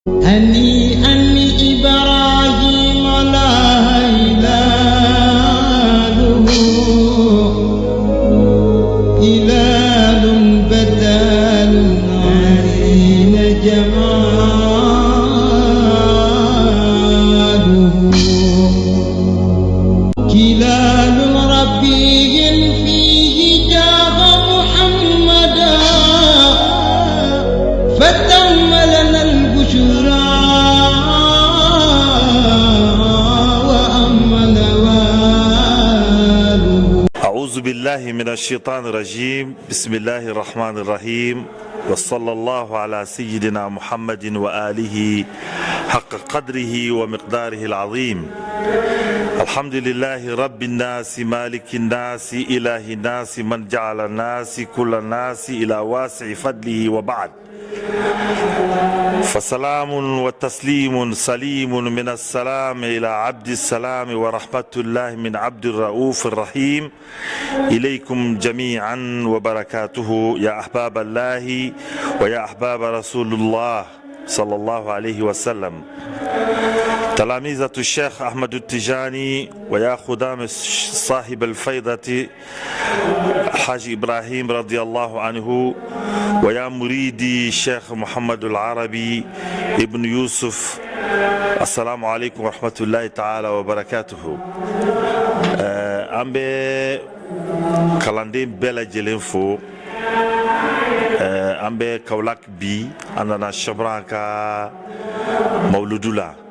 هنيئا لإبراهيم لا هلاله هلال بدال عين جماله كلال ربي فيه جاب محمدا فتم لنا البشرى وأمن واله. أعوذ بالله من الشيطان الرجيم. بسم الله الرحمن الرحيم، وصلى الله على سيدنا محمد وآله حق قدره ومقداره العظيم. الحمد لله رب الناس مالك الناس إله الناس من جعل الناس كل الناس إلى واسع فضله. وبعد، فسلام وتسليم سليم من السلام إلى عبد السلام ورحمة الله من عبد الرؤوف الرحيم إليكم جميعا وبركاته يا أحباب الله ويا أحباب رسول الله صلى الله عليه وسلم. تلاميذة الشيخ أحمد التجاني ويا خدام صاحب الفيضة الحاج إبراهيم رضي الله عنه ويا مريدي الشيخ محمد العربي ابن يوسف، السلام عليكم ورحمة الله تعالى وبركاته. أمبي كلاندين بلا جلنفو أمبي كولاك بي أننا شبرانكا مولودولا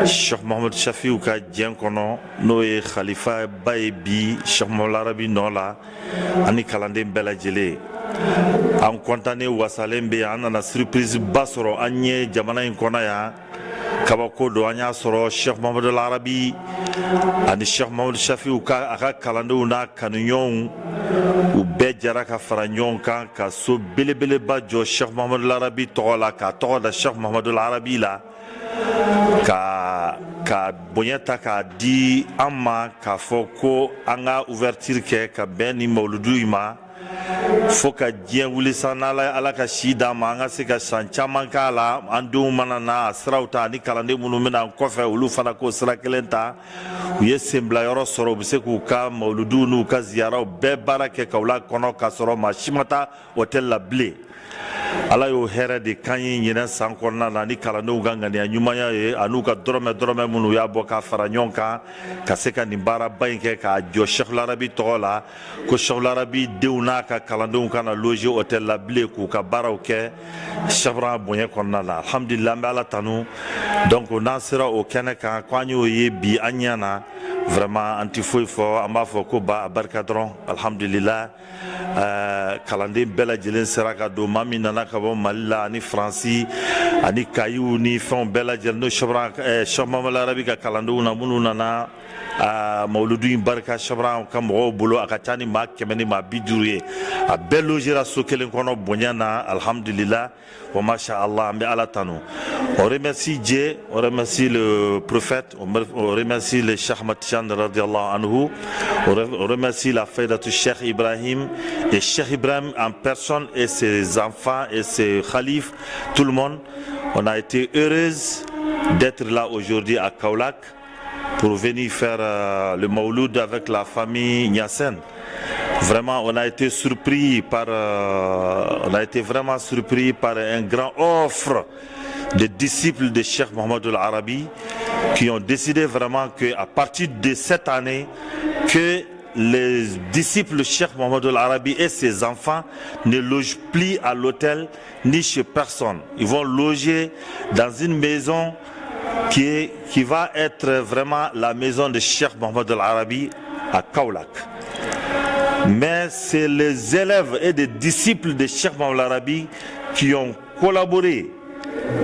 Cheikh Mohamed Shafiou ka diɲɛ kɔnɔ n'o ye khalifa ba ye bi Cheikh Mohamed Arabi nɔ la ani kalanden bɛɛ lajɛlen. An kɔntannen wasalen bɛ an nana surprise ba sɔrɔ an ye jamana in kɔnɔ yan. Kabako don an y'a sɔrɔ Cheikh Mohamed Arabi ani Cheikh Mohamed Shafiou ka a ka kalandenw n'a kanuɲɔgɔnw u bɛɛ jara ka fara ɲɔgɔn kan ka so belebeleba jɔ Cheikh Mohamed Arabi tɔgɔ la, k'a tɔgɔ da Cheikh Mohamed Arabi la, ka bonya ta k'a di an ma k'a fɔ ko an ka ouverture kɛ ka bɛn ni mawludu ma fo ka diɲɛ wuli san n'ala ala ka si d'an ma an ka se ka san caman k'a la. An denw mana na a siraw ta ani kalanden minnu bɛna an kɔfɛ olu fana k'o sira kelen ta, u ye senbila yɔrɔ sɔrɔ u bɛ se k'u ka mawludu n'u ka ziyaraw bɛɛ baara kɛ k'u la kɔnɔ k'a sɔrɔ maa si ma taa hôtel la bilen. Ala y'o hɛrɛ de kan ye ɲinɛ san kɔnɔna na ni kalandenw ka ŋaniya ɲumanya ye an'u ka dɔrɔmɛ minnu y'a bɔ k'a fara ɲɔgɔn kan ka se ka nin baaraba in kɛ k'a jɔ Cheikh Arabi tɔgɔ la, ko Cheikh Arabi denw n'a ka kalandenw kana loger hôtel la bilen k'u ka baaraw kɛ Cheikh bonya kɔnɔna na. Alhamdulillah, an bɛ Ala tanu. Donc n'an sera o kɛnɛ kan ko an y'o ye bi an ɲɛ na, vraiment an tɛ foyi fɔ, an b'a fɔ ko ba a barika dɔrɔn. Alhamdulillah, kalanden bɛɛ lajɛlen sera ka don, maa min nana ka bɔ Mali la ani Faransi ani Kayiw ni fɛnw bɛɛ lajɛlen n'o Cheikh Mohamed Arabi ka kalandenw na minnu nana mawludu in barika Cheikh ka mɔgɔw bolo a ka ca ni maa 100 ni maa 50 ye. A bɛɛ logera so kelen kɔnɔ bonya na. Alhamdulillah wa masha Allah, an bɛ Ala tanu. On remercie Dieu, on remercie le prophète, on remercie le Cheikh Ahmad Tijani radiallahu anhu, on remercie la faïdatu Cheikh Ibrahim et Cheikh Ibrahim en personne et ses enfants et ses khalifs, tout le monde. On a été heureuse d'être là aujourd'hui à Kaolack pour venir faire le Mawlud avec la famille Niassène. Vraiment, on a été vraiment surpris par un grand offre de disciples de Cheikh Mohamed Arabi qui ont décidé vraiment qu'à partir de cette année, que les disciples de Cheikh Mohamed Arabi et ses enfants ne logent plus à l'hôtel ni chez personne. Ils vont loger dans une maison qui va être vraiment la maison de Cheikh Mohamed Arabi à Kaolack. Mais c'est les élèves et des disciples de Cheikh Mohamed Arabi qui ont collaboré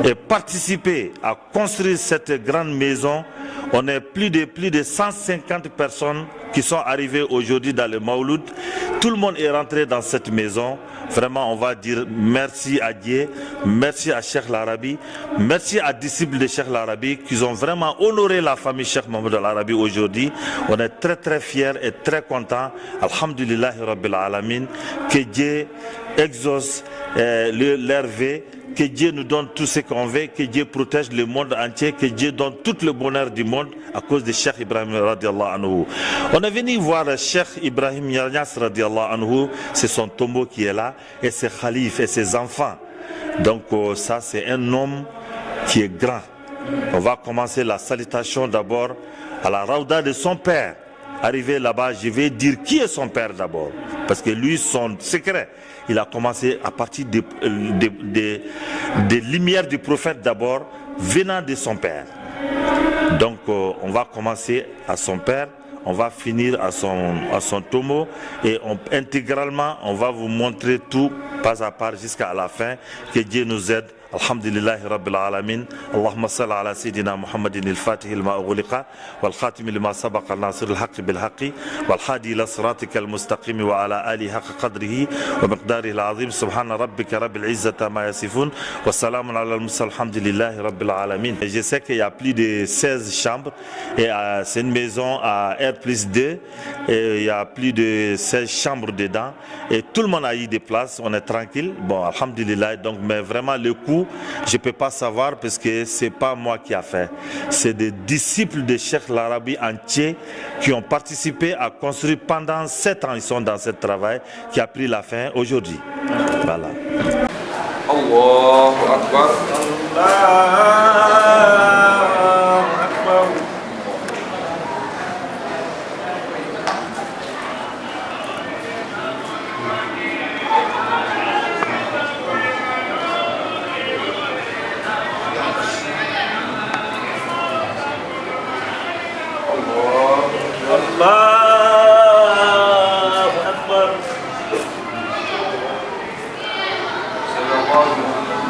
et participé à construire cette grande maison. On est plus de 150 personnes qui sont arrivées aujourd'hui dans le Mawlud. Tout le monde est rentré dans cette maison. vraiment on va dire merci à Dieu, merci à Cheikh Larabi, merci à disciples de Cheikh Larabi qui ont vraiment honoré la famille Cheikh Mohamed Al-Arabi aujourd'hui. On est très très fiers et très contents. Alhamdulillah Rabbil Alamin, que Dieu exauce leur vœu, que Dieu nous donne tout ce qu'on veut, que Dieu protège le monde entier, que Dieu donne tout le bonheur du monde à cause de Cheikh Ibrahim radiallahu anhu. On est venu voir Cheikh Ibrahim Niass radiallahu anhu, c'est son tombeau qui est là, et ses khalifes et ses enfants. Donc ça c'est un homme qui est grand. On va commencer la salutation d'abord à la Raouda de son père. Arrivé là-bas, je vais dire qui est son père d'abord, parce que lui, son secret, il a commencé à partir des lumières du prophète d'abord, venant de son père. Donc on va commencer à son père, on va finir à son tombeau, et intégralement on va vous montrer tout pas à pas jusqu'à la fin. Que Dieu nous aide. Alhamdulillah Rabbil Alamin. Allahumma salli ala Sayyidina Muhammadin al-Fatih lima ughliqa wal khatim lima sabaqa al-nasir al-haqq bil haqqi wal hadi ila siratika al-mustaqim wa ala alihi haqqa qadrihi wa miqdarihi al-azim. Subhana rabbika rabbil izzati ma yasifun wa salamun ala al-mursalin. Alhamdulillah Rabbil Alamin. Je sais qu'il y a plus de 16 chambres et c'est une maison à R+2 et il y a plus de 16 chambres dedans et tout le monde a eu des places. On est tranquille. Bon, alhamdulillah. Donc, mais vraiment le coup, je ne peux pas savoir parce que ce n'est pas moi qui a fait. C'est des disciples de Cheikh Larabi entiers qui ont participé à construire pendant 7 ans. Ils sont dans ce travail qui a pris la fin aujourd'hui. Voilà. Allahu Akbar. Allahu Akbar. Allahu Akbar.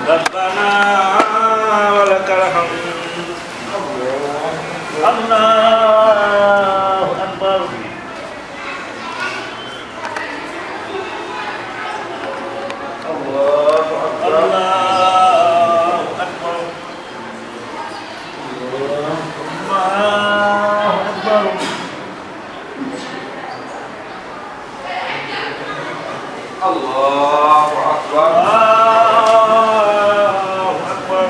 Rabbana wa lakal hamd. Allahu Akbar. Allahu Akbar. Allahu Akbar. Allahu Akbar. Allahu Akbar. Allahu Akbar.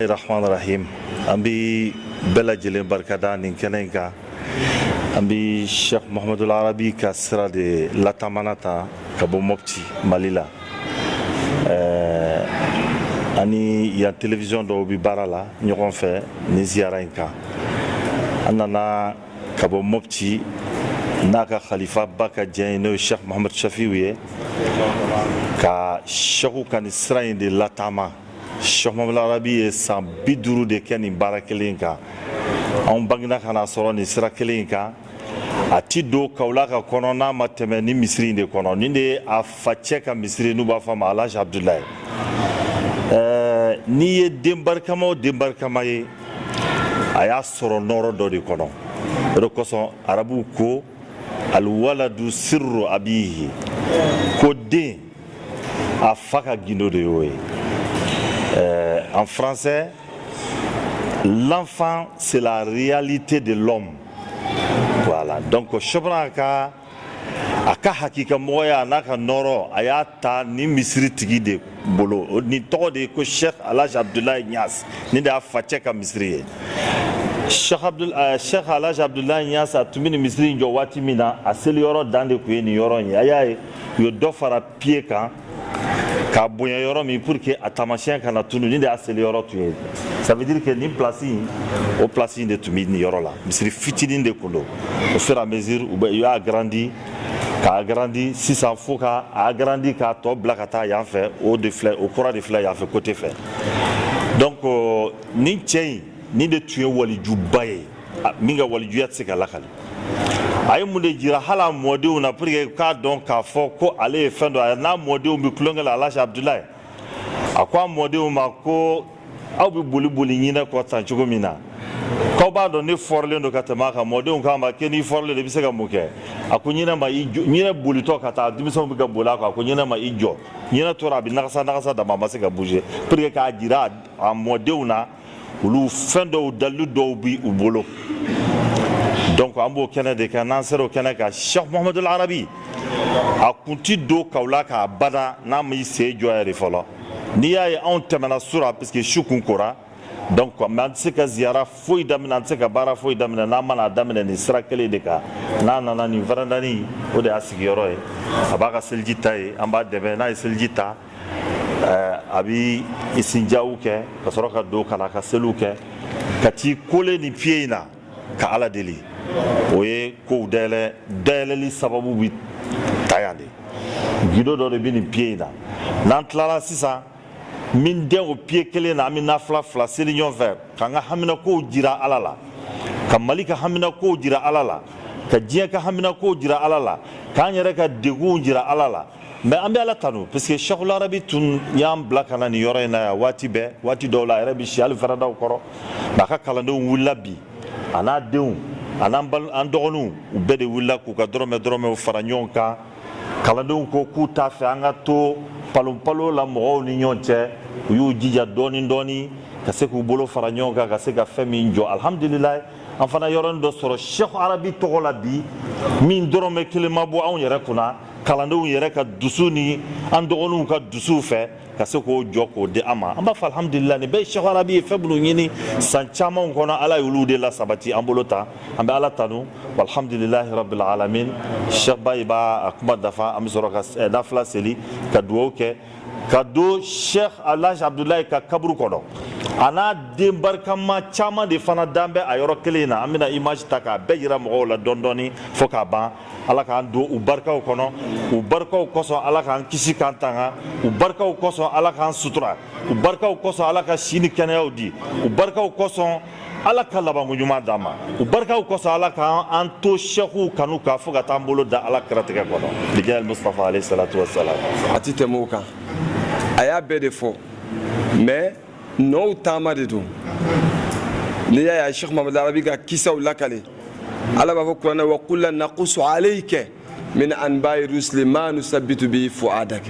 Rahman Rahim. Ambi Bella Jelen Barkada Ninkenenka. Ambi Cheikh Mohamed Al-Arabi ka sira de Latamanata Kabo Mopti Malila. Ani ya télévision do bi barala ñogon fe ni ziaranka. Anana Kabo Mopti Naka Khalifa Baka Dieng Cheikh Mohamed Shafiouye ka Cheikh kan Israël de Latama Cheikh Mohamed Al-Arabi e san biduru de keni barakelinka on bangna kana soro ni sira kelinka ati do kaulaka kono na mateme ni misri de kono ni de a fache ka misri nu ba fama Alhaji Abdoulaye ni ye dembarkama ye aya soro noro do de kono rekoso arabu ko Al-waladu sirru abihi. Kodé a faka guindo de yoé. En français, l'enfant c'est la réalité de l'homme. Voilà. Donc Shobraka aka hakika moya naka noro ayata ni misri tigi de bolo ni to de ko Cheikh Alhaji Abdoulaye Niass ni da fateka misri. Cheikh Alhaji Abdoulaye Niass a tumini misiri njo wati mina a seli yoro dande kuye ni yoro nye ayaye yo do fara pied kan ka bonya yoro mi pour que atamashien kana tunu ni de a seli yoro tuye. Ça veut dire que ni place au place de tumini yoro la misiri fitini de kundo au fur et à mesure où il a grandi ka agrandi 600 fois ka agrandi ka to blakata ya fait au de fleur au courant de fleur ya fait côté fait. Donc ni tchei ni de tuer wali jubaye minga wali juyat se kala kala ay mu de jira hala modeu na pour ka donc ka fo ko ale fendo na modeu mi klonga la Alhaji Abdoulaye akwa modeu ma ko aw bi buli nyina ko tan chugo mina ko aw b'a dɔn ne fɔrilen don ka tɛmɛ a kan mɔdenw k'a ma kɛ n'i fɔrilen don i bɛ se ka mun kɛ a ko ɲinɛ ma i jɔ ɲinɛ bolitɔ ka taa denmisɛnw bɛ ka boli a kan a ko ɲinɛ ma i jɔ ɲinɛ tora a bɛ nagasa dama a ma se ka bouger pour que k'a jira a mɔdenw na olu fɛn dɔw dalilu dɔw bi u bolo donc an b'o kɛnɛ de kɛ n'an sera o kɛnɛ kan Cheikh Muhamadul Arabi a kun ti don kawla k'a bada n'a m'i sen jɔ yɛrɛ fɔlɔ n'i y'a ye anw tɛmɛna sura parce que su kun kora donc mais an tɛ se ka ziyara foyi daminɛ an tɛ se ka baara foyi daminɛ n'an mana daminɛ nin sira kelen de kan n'a nana nin varandani o de y'a sigiyɔrɔ ye a b'a ka seliji ta ye an b'a dɛmɛ n'a ye seliji ta a bɛ isinjaw kɛ ka sɔrɔ ka don ka na ka seliw kɛ ka t'i kole nin pied in na ka ala deli o ye kow dayɛlɛli sababu bi ta yan de gido dɔ de bɛ nin pied in na n'an tilala sisan min den o pied kelen na an bɛ nafila fila seli ɲɔgɔn fɛ k'an ka haminakow jira ala la ka mali ka haminakow jira ala la ka diɲɛ ka haminakow jira ala la k'an yɛrɛ ka degunw jira ala la mais an bɛ ala tanu parce que Cheikhul Arabi tun y'an bila ka na nin yɔrɔ in na yan waati bɛɛ waati dɔw la a yɛrɛ bɛ si hali faradaw kɔrɔ nka a ka kalandenw wulila bi a n'a denw a n'an dɔgɔninw u bɛɛ de wulila k'u ka dɔrɔmɛw fara ɲɔgɔn kan kalandenw ko k'u t'a fɛ an ka to palon la mɔgɔw ni ɲɔgɔn cɛ u y'u jija dɔɔni ka se k'u bolo fara ɲɔgɔn kan ka se ka fɛn min jɔ alhamdulilayi an fana yɔrɔnin dɔ sɔrɔ Cheikh Arabi tɔgɔ la bi min dɔrɔmɛ kelen ma bɔ anw yɛrɛ kunna kalandenw yɛrɛ ka dusu ni an dɔgɔninw ka dusuw fɛ ka se k'o jɔ k'o di an ma an b'a fɔ alhamdulilayi nin bɛɛ ye Cheikh Arabi ye fɛn minnu ɲini san camanw kɔnɔ ala y'olu de la sabati an bolo ta an bɛ ala tanu walhamdulilahi rabbil alamin Cheikh Bayi b'a kuma dafa an bɛ sɔrɔ ka nafila seli ka dugawu kɛ ka don Cheikh Alhaji Abdulayi ka kaburu kɔnɔ a n'a den barikama caman de fana dan bɛ a yɔrɔ kelen na an bɛna image ta k'a bɛɛ yira mɔgɔw la dɔɔni fo k'a ban ala k'an don u barikaw kɔnɔ u barikaw kosɔn ala k'an kisi k'an tanga u barikaw kosɔn ala k'an sutura u barikaw kosɔn ala ka si ni kɛnɛyaw di u barikaw kosɔn ala ka labanko ɲuman d'an ma u barikaw kosɔn ala k'an to sɛkiw kanu kan fo ka t'an bolo da ala kiratigɛ kɔnɔ bijayil Mustafa alayhi salatu wassalam a ti tɛmɛ o kan a y'a bɛɛ de fɔ mais nɔw taama de don n'i y'a ye a Cheikh Muhamadul Arabi ka kisaw lakale ala b'a fɔ kuranɛ wa qul naqusu alayka min anba'i rusuli ma nusabbitu bihi fu'adak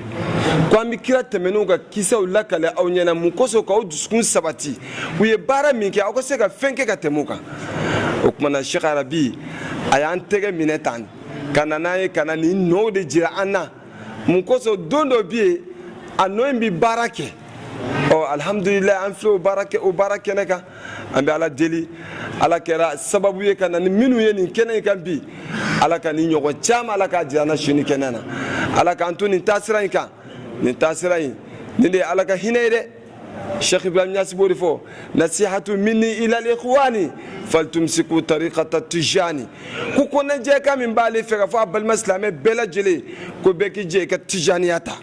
ko an bɛ kira tɛmɛnenw ka kisaw lakale aw ɲɛna mun kosɔn k'aw dusukun sabati u ye baara min kɛ aw ka se ka fɛn kɛ ka tɛmɛ o kan o tuma na Cheikh Arabi a y'an tɛgɛ minɛ tan ka na n'an ye ka na nin nɔw de jira an na mun kosɔn don dɔ bɛ yen a nɔ in bɛ baara kɛ alhamdulillah an filɛ o baara kɛnɛ kan an bɛ ala deli ala kɛra sababu ye ka na ni minnu ye nin kɛnɛ in kan bi ala ka nin ɲɔgɔn caman ala k'a jira an na sini kɛnɛ na ala k'an to nin taasira in kan nin taasira in nin de ye ala ka hinɛ ye dɛ Cheikh Ibrahim Niass b'o de fɔ nasihatu minni ilal ikhwani faltumsiku tariqata tijani ko kɔnɛjɛ kan min b'ale fɛ ka fɔ a balima silamɛ bɛɛ lajɛlen ko bɛɛ k'i jɛ i ka tijaniya ta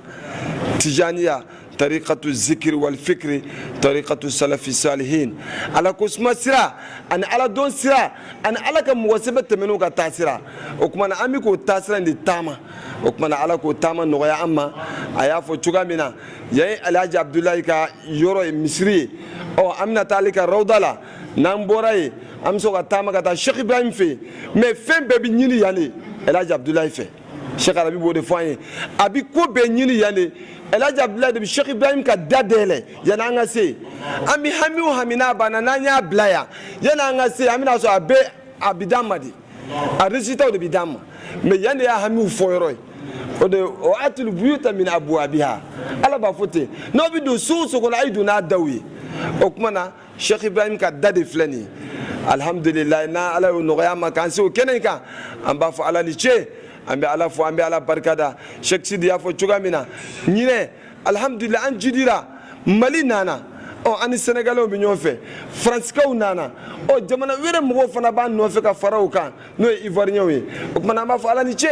tijaniya tariqatu zikri wal fikri tariqatu salafi salihin ala ko suma sira ani ala don sira ani ala ka mɔgɔ sɛbɛ tɛmɛn'u ka taa sira o kuma na an bɛ k'o taa sira in de taama o kuma na ala k'o taama nɔgɔya an ma a y'a fɔ cogoya min na yan ye Alhaji Abdulayi ka yɔrɔ ye misiri ye an bɛna taa ale ka rawda la n'an bɔra yen an bɛ sɔrɔ ka taama ka taa Cheikh Ibrahim fɛ yen mais fɛn bɛɛ bɛ ɲini yan de Alhaji Abdulayi fɛ Cheikh Arabi b'o de fɔ an ye a bɛ ko bɛɛ ɲini yan de Alhaji Abdulayi de bɛ Cheikh Ibrahim ka da dayɛlɛ yanni an ka se an bɛ hami o hami n'a banna n'an y'a bila yan yanni an ka se an bɛna sɔrɔ a bɛ d'an ma de a résultat de bɛ d'an ma mais yan de y'a hamiw fɔ yɔrɔ ye o de o atul buyuta min abwabiha ala b'a fɔ ten n'aw bɛ don so o so kɔnɔ a ye don n'a daw ye o tuma na Cheikh Ibrahim ka da de filɛ nin ye alhamdulilayi n'a ala y'o nɔgɔya an ma k'an se o kɛnɛ in kan an b'a fɔ ala ni ce. An bɛ ala fo an bɛ ala barikada Cheikh Sidi y'a fɔ cogoya min na ɲinɛ alhamdulilayi an jidira Mali nana an ni Sénégalais bɛ ɲɔgɔn fɛ Faransikɛw nana jamana wɛrɛ mɔgɔw fana b'an nɔfɛ ka fara o kan n'o ye Ivoiriyɛnw ye o tuma na an b'a fɔ ala ni ce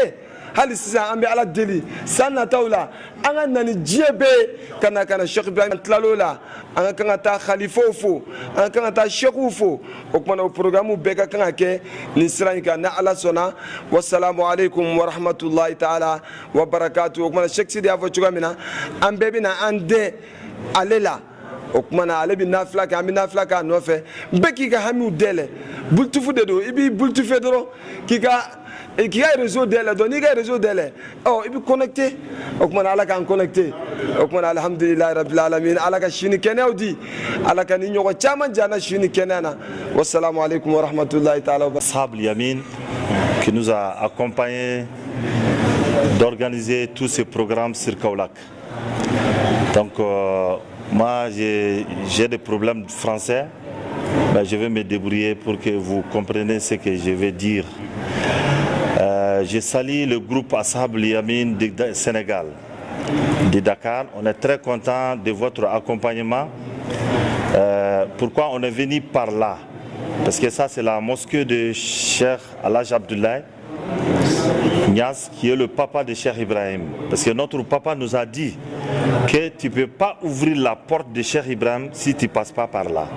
hali sisan an bɛ ala deli san nataw la an ka na ni diɲɛ bɛɛ ka na Cheikh Ibrahim tilal'o la an ka kan ka taa khalifaw fo an ka kan ka taa sheikhuw fo o tuma na o programme bɛɛ ka kan ka kɛ nin sira in kan ni ala sɔnna wasalamu aleykum wa rahmatulahi taala wa barakatu o tuma na Cheikh Sidi y'a fɔ cogoya min na an bɛɛ bɛ na an dɛn ale la o kuma na ale bi nafila kɛ an bɛ nafila kɛ a nɔfɛ bɛɛ k'i ka hamiw dɛlɛ bultufu de don i b'i bultufɛ dɔrɔn k'i ka réseau dɛlɛ donc n'i ka réseau dɛlɛ i bɛ connecté o kuma na ala k'an connecté o kuma na alhamdulilayi rabbil alamin ala ka sini kɛnɛyaw di ala ka ni ɲɔgɔn caman jana sini kɛnɛya na wassalamu alaikum wa rahmatullahi ta'ala wa barakatuh. Ashab Yamin qui nous a accompagnés d'organiser tous ces programmes sur Kaolack. Donc moi j'ai des problèmes de français, mais je vais me débrouiller pour que vous compreniez ce que je vais dire. Je salue le groupe Ashab Yamin du Sénégal, de Dakar. On est très content de votre accompagnement. Pourquoi on est venu par là? Parce que ça c'est la mosquée de Cheikh Alhaj Abdoulaye Niass, qui est le papa de Cheikh Ibrahim. Parce que notre papa nous a dit que tu ne peux pas ouvrir la porte de Cheikh Ibrahim si tu ne passes pas par là.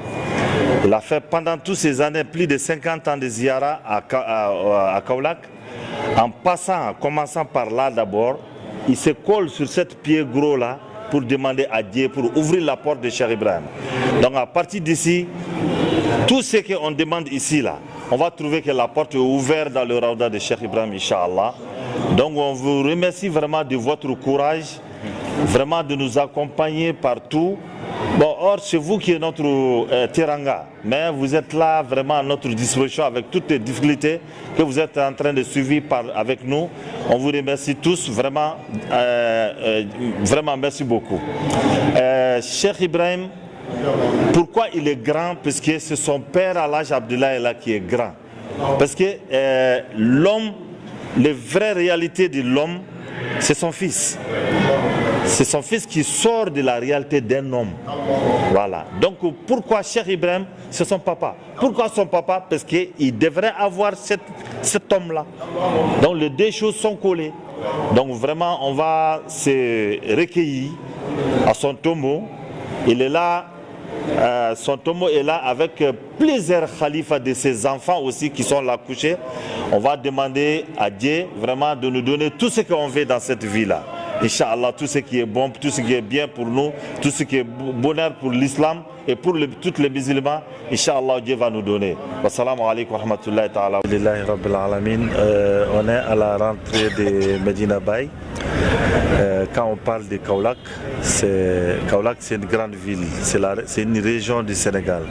Il a fait pendant toutes ces années plus de 50 ans de ziyara à Kaolack. En commençant par là d'abord, il se colle sur cette pied gros là pour demander à Dieu pour ouvrir la porte de Cheikh Ibrahim. Donc à partir d'ici, tout ce qu'on demande ici là, on va trouver que la porte est ouverte dans le Raouda de Cheikh Ibrahim, Inch'Allah. Donc on vous remercie vraiment de votre courage, vraiment de nous accompagner partout. Bon, or c'est vous qui êtes notre teranga, mais vous êtes là vraiment à notre disposition avec toutes les difficultés que vous êtes en train de suivre avec nous. On vous remercie tous, vraiment, vraiment merci beaucoup. Cheikh Ibrahim, pourquoi il est grand? Parce que c'est son père Alhaj Abdoulaye là qui est grand. Parce que l'homme, les vraies réalités de l'homme, c'est son fils. C'est son fils qui sort de la réalité d'un homme. Voilà. Donc pourquoi Cheikh Ibrahim, c'est son papa? Pourquoi son papa? Parce qu'il devrait avoir cet homme-là. Donc les deux choses sont collées. Donc vraiment, on va se recueillir à son tombeau. Il est là, son tombeau est là avec plusieurs khalifas de ses enfants aussi qui sont là couchés. On va demander à Dieu vraiment de nous donner tout ce qu'on veut dans cette vie-là. Inch'Allah, tout ce qui est bon, tout ce qui est bien pour nous, tout ce qui est bonheur pour l'islam et pour tous les musulmans, Inch'Allah, Dieu va nous donner. Wassalamu alaikum wa rahmatullahi ta'ala. Alhamdulillahi rabbil alamin. On est à la rentrée de Medina Bay. Quand on parle de Kaolack, c'est une grande ville, c'est une région du Sénégal.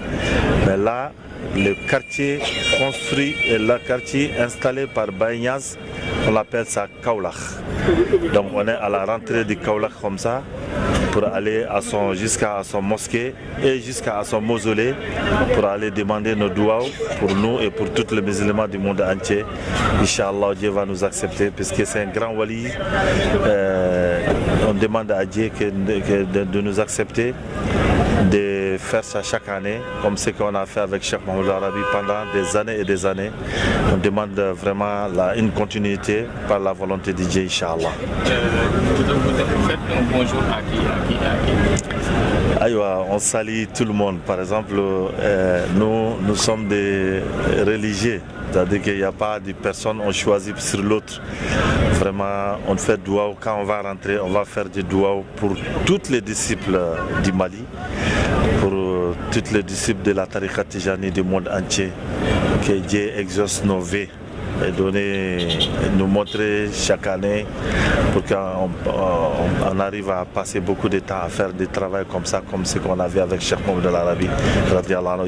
Mais là, le quartier construit et le quartier installé par Baye Niass, on appelle ça Kaolack. Donc on est à la rentrée de Kaolack comme ça, pour aller jusqu'à son mosquée et jusqu'à son mausolée, pour aller demander nos doigts pour nous et pour tous les musulmans du monde entier. Inch'Allah, Dieu va nous accepter parce que c'est un grand wali. On demande à Dieu de nous accepter, de faire ça chaque année, comme ce qu'on a fait avec Cheikh Mahmoud Arabi pendant des années et des années. On demande vraiment une continuité par la volonté de Dieu, Inch'Allah. Vous faites un bonjour à qui? Aïwa, on salue tout le monde. Par exemple, nous sommes des religieux. C'est-à-dire qu'il n'y a pas de personne on choisit sur l'autre. Vraiment, on fait doua. Quand on va rentrer, on va faire des doua pour tous les disciples du Mali, pour tous les disciples de la Tariqa Tijani du monde entier. Que Dieu exauce nos vœux et nous montrer chaque année pour qu'on arrive à passer beaucoup de temps à faire des travaux comme ça, comme ce qu'on avait avec Cheikh Mahmoud Arabi.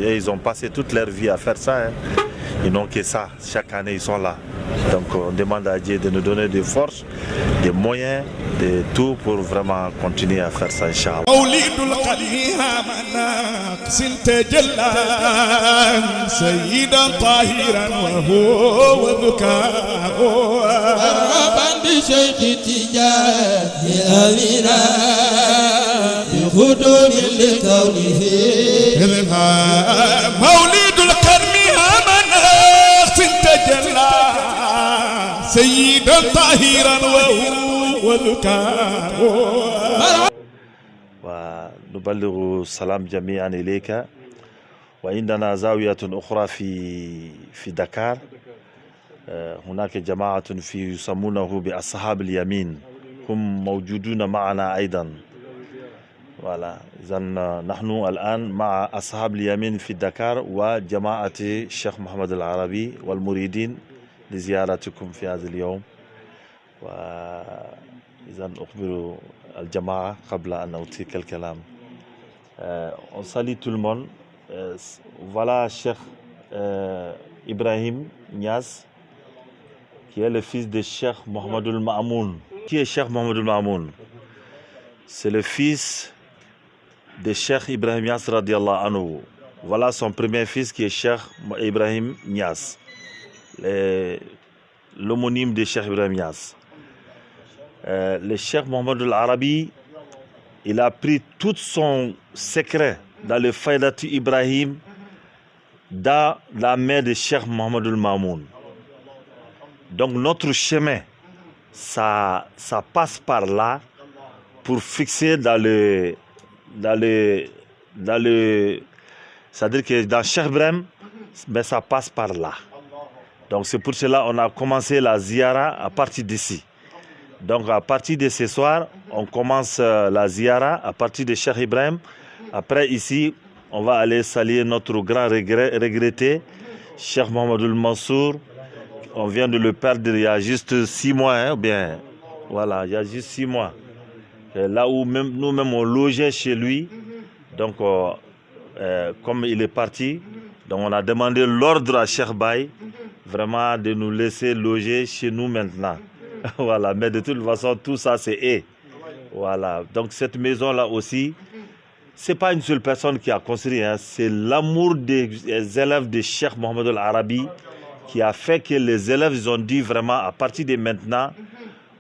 Et ils ont passé toute leur vie à faire ça. Hein. Ils n'ont que ça, chaque année ils sont là. Donc on demande à Dieu de nous donner des forces, des moyens, de tout pour vraiment continuer à faire ça, Inch'Allah. سيدا طاهرا وهو ذكاء. ونبلغ سلام جميعا إليك. وعندنا زاوية أخرى في دكار. هناك جماعة يسمونه بأصحاب اليمين، هم موجودون معنا أيضا. voilà إذن نحن الآن مع أصحاب اليمين في دكار وجماعة الشيخ محمد العربي والمريدين لزيارتكم في هذا اليوم وإذن أخبر الجماعة قبل أن أوتيك الكلام. On salue tout le monde. Voilà Cheikh Ibrahim Niass qui est le fils de Cheikh Mohamedou Mamoun. Qui est Cheikh Mohamedou Mamoun? C'est le fils de Cheikh Ibrahim Niass radiallahu anhu. Voilà son premier fils qui est Cheikh Ibrahim Niass, l'homonyme de Cheikh Ibrahim Niass. Le Cheikh Mohammed al-Arabi, il a pris tout son secret dans le Faïdatu Ibrahim dans la main de Cheikh Mohammed al-Mamoun. Donc notre chemin, ça passe par là pour fixer c'est-à-dire que dans Cheikh Ibrahim, mais ça passe par là. Donc c'est pour cela qu'on a commencé la ziyara à partir d'ici. Donc à partir de ce soir, on commence la ziyara à partir de Cheikh Ibrahim. Après ici, on va aller saluer notre grand regretté, Cheikh Mohamedou Mansour. On vient de le perdre il y a juste 6 mois, hein, bien, voilà, il y a juste 6 mois. Et là où nous-mêmes on logeait chez lui, donc comme il est parti, donc on a demandé l'ordre à Cheikh Baye vraiment de nous laisser loger chez nous maintenant. Voilà, mais de toute façon, tout ça c'est voilà. Donc cette maison-là aussi, c'est pas une seule personne qui a construit, hein, c'est l'amour des élèves de Cheikh Mohammed al-Arabi qui a fait que les élèves ils ont dit vraiment à partir de maintenant,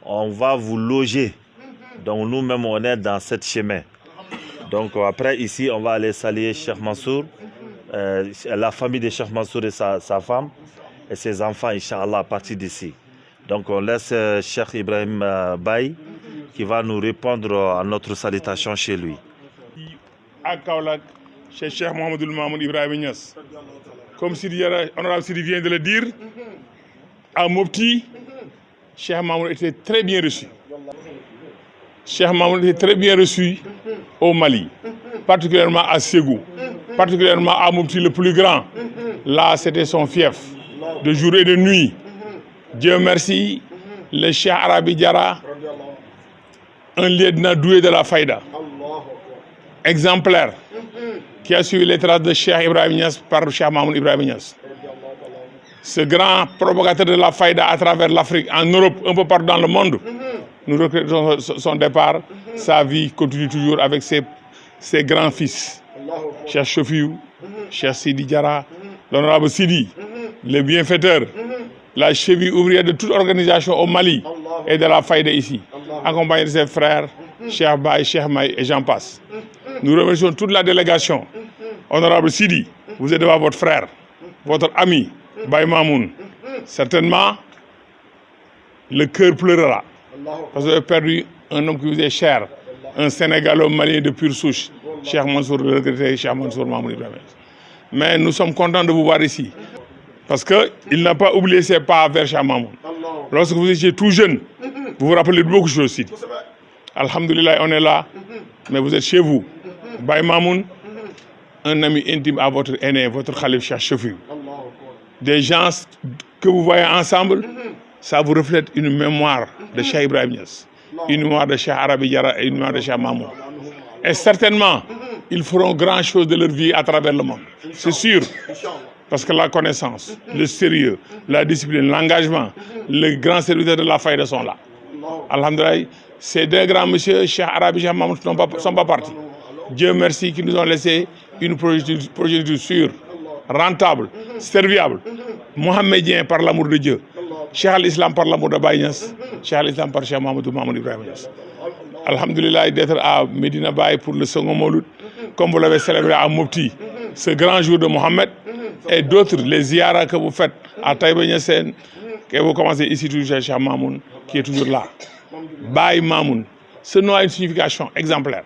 on va vous loger. Donc nous-mêmes on est dans cette chemin. Donc après ici on va aller saluer Cheikh Mansour, la famille de Cheikh Mansour et sa femme et ses enfants, Inch'Allah, à partir d'ici. Donc on laisse Cheikh Ibrahim Baye qui va nous répondre à notre salutation chez lui. À Kaolack, chez Cheikh Mohamedou Mamoun Ibrahim Niass. Comme Honorable Sidi vient de le dire, à Mopti, Cheikh Mamoun était très bien reçu. Cheikh Mamoun était très bien reçu au Mali, particulièrement à Ségou, particulièrement à Mopti le plus grand. Là, c'était son fief, de jour et de nuit. Dieu merci, le Cheikh Arabi Diara, un lieutenant doué de la Faïda, exemplaire, qui a suivi les traces de Cheikh Ibrahim Niass par Cheikh Mamoun Ibrahim Niass. Ce grand propagateur de la Faïda à travers l'Afrique, en Europe, un peu partout dans le monde, nous regrettons son départ. Sa vie continue toujours avec ses grands-fils, Cheikh Chofiou, Cheikh Sidi Diara, l'honorable Sidi, le bienfaiteur, la cheville ouvrière de toute organisation au Mali et de la Faïda ici, accompagné de ses frères, Cheikh Baye, Cheikh Maï et j'en passe. Nous remercions toute la délégation. Honorable Sidi, vous êtes devant votre frère, votre ami, Baye Mamoun. Certainement, le cœur pleurera. Parce que vous avez perdu un homme qui vous est cher, un Sénégalo-Malien de pure souche, Cheikh Mansour, le regretté Cheikh Mansour Mamoun Ibrahim. Mais nous sommes contents de vous voir ici. Parce qu'il n'a pas oublié ses pas vers Cheikh Mamoun. Lorsque vous étiez tout jeune, vous vous rappelez de beaucoup de choses, Sidi. Alhamdulillah, on est là, mais vous êtes chez vous. Baye Mamoun, un ami intime à votre aîné, votre Khalif Cheikh Chofiou. Des gens que vous voyez ensemble, ça vous reflète une mémoire de Cheikh Ibrahim Niass, une mémoire de Cheikh Arabi Diara et une mémoire de Cheikh Mamoun. Et certainement, ils feront grand chose de leur vie à travers le monde. C'est sûr. Parce que la connaissance, le sérieux, la discipline, l'engagement, les grands serviteurs de la Faïda sont là. Alhamdulillah, ces deux grands messieurs, Cheikh Arabi et Cheikh Mamoun, ne sont pas partis. Dieu merci qu'ils nous ont laissé une progéniture sûre, rentable, serviable, mohamédien par l'amour de Dieu, Cheikh al-Islam par l'amour de Baye Niass, Cheikh al-Islam par Cheikh Mohamedou Mamoun Ibrahim Niass. Alhamdulillah, d'être à Medina Baye pour le second Mawlud, comme vous l'avez célébré à Mopti, ce grand jour de Mohamed, et d'autres, les ziyaras que vous faites à Taïba Niassène, que vous commencez ici toujours chez Cheikh Mamoun, qui est toujours là. Baye Mamoun, ce nom a une signification exemplaire.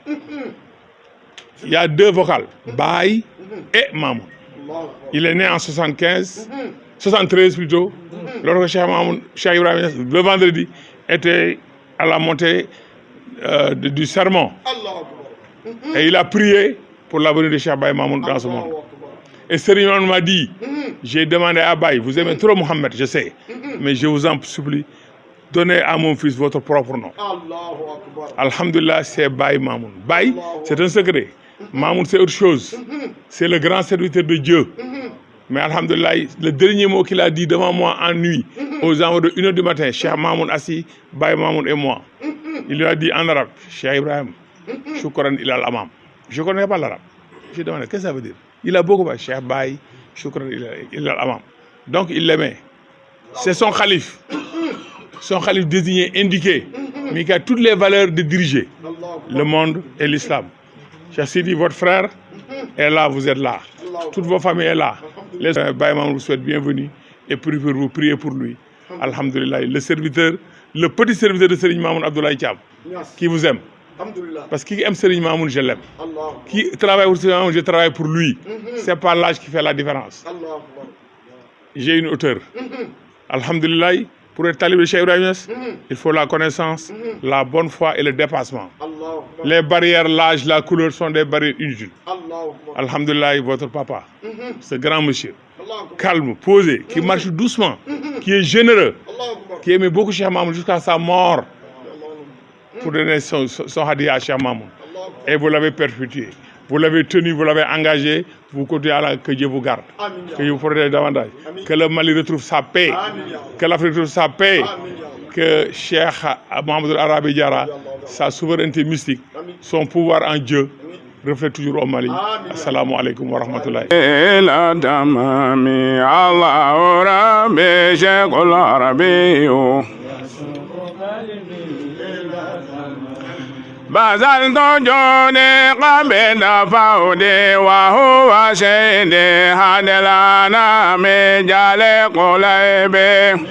Il y a deux vocales, Baye et Mamoun. Il est né en 73 plutôt, lorsque Cheikh Ibrahim, le vendredi, était à la montée du sermon. Et il a prié pour l'avenir de Cheikh Baye Mamoun dans ce monde. Et Serigne Mamoun m'a dit, j'ai demandé à Baye, vous aimez trop Mohamed, je sais, mais je vous en supplie, donnez à mon fils votre propre nom. Alhamdulillah, c'est Baye Mamoun. Baye, c'est un secret. Mamoun, c'est autre chose. C'est le grand serviteur de Dieu. Mais alhamdulillah, le dernier mot qu'il a dit devant moi en nuit, aux environs de 1h du matin, Cheikh Mamoun assis, Baye Mamoun et moi, il lui a dit en arabe, Cheikh Ibrahim, Shukran ilal amam. Je ne connais pas l'arabe. Je demandé, qu'est-ce que ça veut dire? Il a beaucoup parlé, Cheikh Baye, Shukran ilal amam. Donc il l'aimait. C'est son calife désigné, indiqué, mais qui a toutes les valeurs de diriger le monde et l'islam. Cheikh Sidi, votre frère est là, vous êtes là. Toute vos familles est là. Les Baye Mamoun vous souhaitent bienvenue et prie pour vous, priez pour lui. Alhamdulillah, le serviteur, le petit serviteur de Serigne Mamoun Abdoulaye Thiam, qui vous aime. Parce qu'il aime Serigne Mamoun, je l'aime. Qui travaille pour Serigne Mamoun, je travaille pour lui. C'est pas l'âge qui fait la différence. J'ai une hauteur. Alhamdulillah, pour être talibé de Cheikh Ibrahim Niass, il faut la connaissance, la bonne foi et le dépassement. Les barrières, l'âge, la couleur sont des barrières inutiles. Alhamdulillah, votre papa, ce grand monsieur, calme, posé, qui marche doucement, qui est généreux, qui aimait beaucoup Cheikh Mamoun jusqu'à sa mort pour donner son hadiya à Cheikh Mamoun. Et vous l'avez perpétué. Vous l'avez tenu, vous l'avez engagé, vous continuez à que Dieu vous garde, que Dieu vous protège davantage, que le Mali retrouve sa paix, que l'Afrique retrouve sa paix, que Cheikh Mohamed Arabi Diarra, sa souveraineté mystique, son pouvoir en Dieu, reflète toujours au Mali. Assalamu alaikum wa rahmatullahi. بازال جوني قبل فودي وهو سيدي هدلانا مجال قليبي